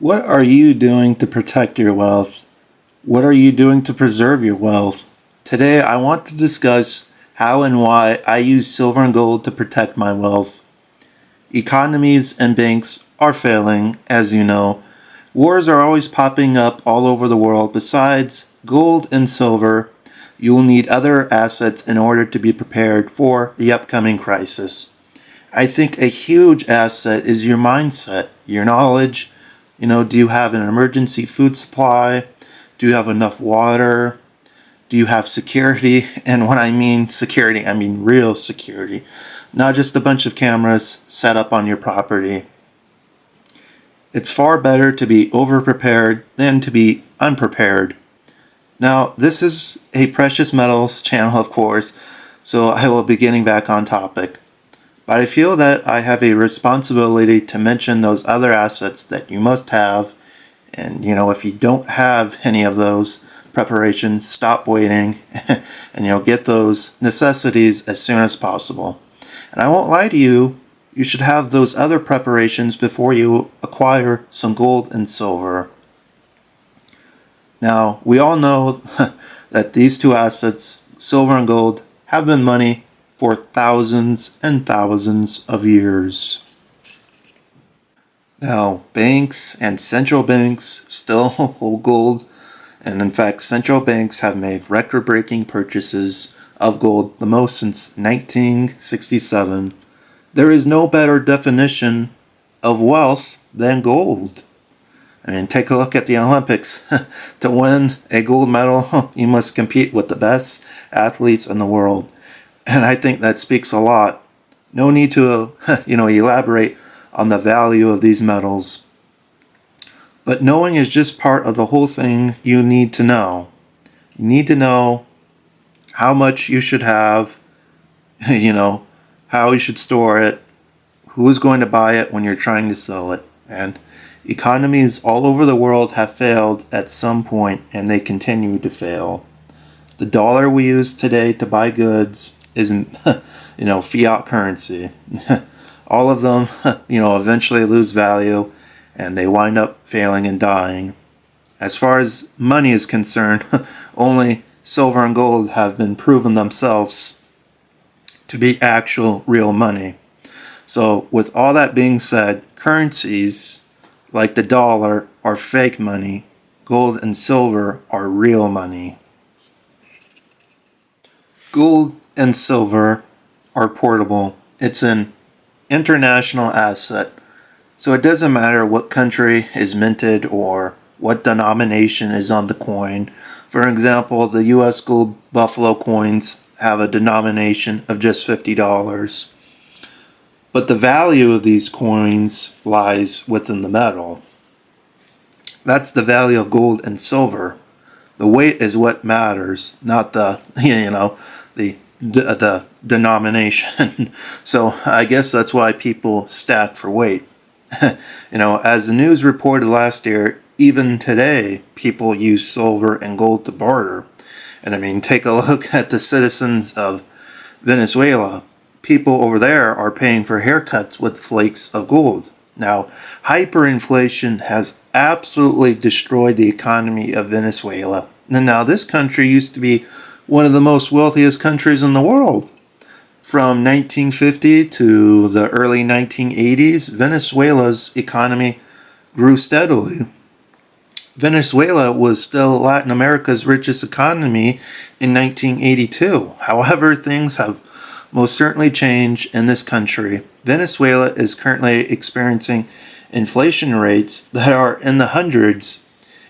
What are you doing to protect your wealth? What are you doing to preserve your wealth? Today, I want to discuss how and why I use silver and gold to protect my wealth. Economies and banks are failing, as you know. Wars are always popping up all over the world. Besides gold and silver, you will need other assets in order to be prepared for the upcoming crisis. I think a huge asset is your mindset, your knowledge. Do you have an emergency food supply? Do you have enough water? Do you have security? And when I mean security, I mean real security, not just a bunch of cameras set up on your property. It's far better to be overprepared than to be unprepared. Now, this is a precious metals channel, of course, so I will be getting back on topic. But I feel that I have a responsibility to mention those other assets that you must have. And, if you don't have any of those preparations, stop waiting and, get those necessities as soon as possible. And I won't lie to you, you should have those other preparations before you acquire some gold and silver. Now, we all know that these two assets, silver and gold, have been money for thousands and thousands of years. Now, banks and central banks still hold gold, and in fact, central banks have made record-breaking purchases of gold, the most since 1967. There is no better definition of wealth than gold. I mean, take a look at the Olympics. To win a gold medal, you must compete with the best athletes in the world. And I think that speaks a lot. No need to, elaborate on the value of these metals. But knowing is just part of the whole thing you need to know. You need to know how much you should have, how you should store it, who is going to buy it when you're trying to sell it. And economies all over the world have failed at some point, and they continue to fail. The dollar we use today to buy goods isn't, fiat currency. All of them, eventually lose value and they wind up failing and dying. As far as money is concerned, only silver and gold have been proven themselves to be actual real money. So with all that being said, currencies like the dollar are fake money. Gold and silver are real money. Gold and silver are portable. It's an international asset. So it doesn't matter what country is minted or what denomination is on the coin. For example, the US gold buffalo coins have a denomination of just $50. But the value of these coins lies within the metal. That's the value of gold and silver. The weight is what matters, not the denomination. So I guess that's why people stack for weight. As the news reported last year, even today, people use silver and gold to barter. And I mean, take a look at the citizens of Venezuela. People over there are paying for haircuts with flakes of gold. Now, hyperinflation has absolutely destroyed the economy of Venezuela. And now, this country used to be one of the most wealthiest countries in the world. From 1950 to the early 1980s, Venezuela's economy grew steadily. Venezuela was still Latin America's richest economy in 1982. However, things have most certainly changed in this country. Venezuela is currently experiencing inflation rates that are in the hundreds,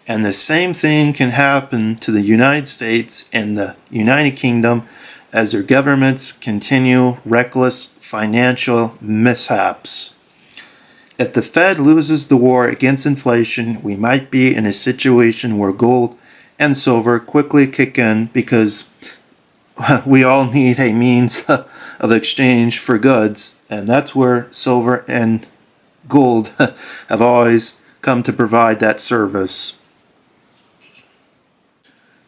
and the same thing can happen to the United States and the United Kingdom as their governments continue reckless financial mishaps. If the Fed loses the war against inflation, we might be in a situation where gold and silver quickly kick in because we all need a means of exchange for goods, and that's where silver and gold have always come to provide that service.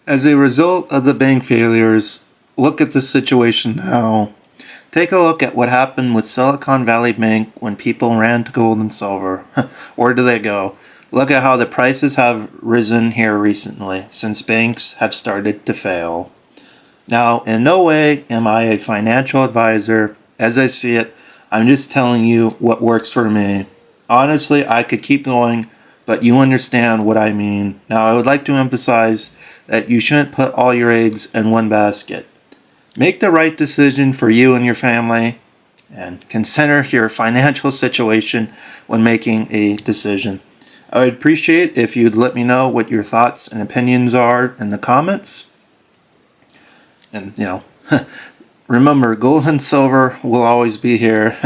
As a result of the bank failures, look at the situation now. Take a look at what happened with Silicon Valley Bank when people ran to gold and silver. Where do they go? Look at how the prices have risen here recently since banks have started to fail. Now, in no way am I a financial advisor. As I see it, I'm just telling you what works for me. Honestly, I could keep going, but you understand what I mean. Now, I would like to emphasize that you shouldn't put all your eggs in one basket. Make the right decision for you and your family, and consider your financial situation when making a decision. I would appreciate if you'd let me know what your thoughts and opinions are in the comments. And, remember, gold and silver will always be here.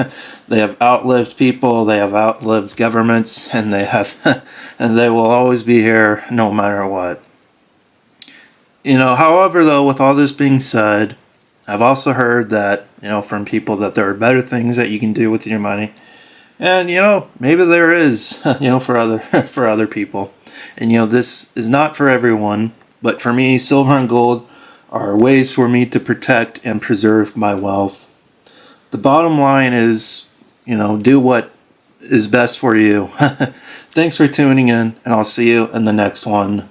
They have outlived people, they have outlived governments, and and they will always be here no matter what. However, though, with all this being said, I've also heard that, from people that there are better things that you can do with your money. And, maybe there is, for other people. And, this is not for everyone, but for me, silver and gold are ways for me to protect and preserve my wealth. The bottom line is, do what is best for you. Thanks for tuning in, and I'll see you in the next one.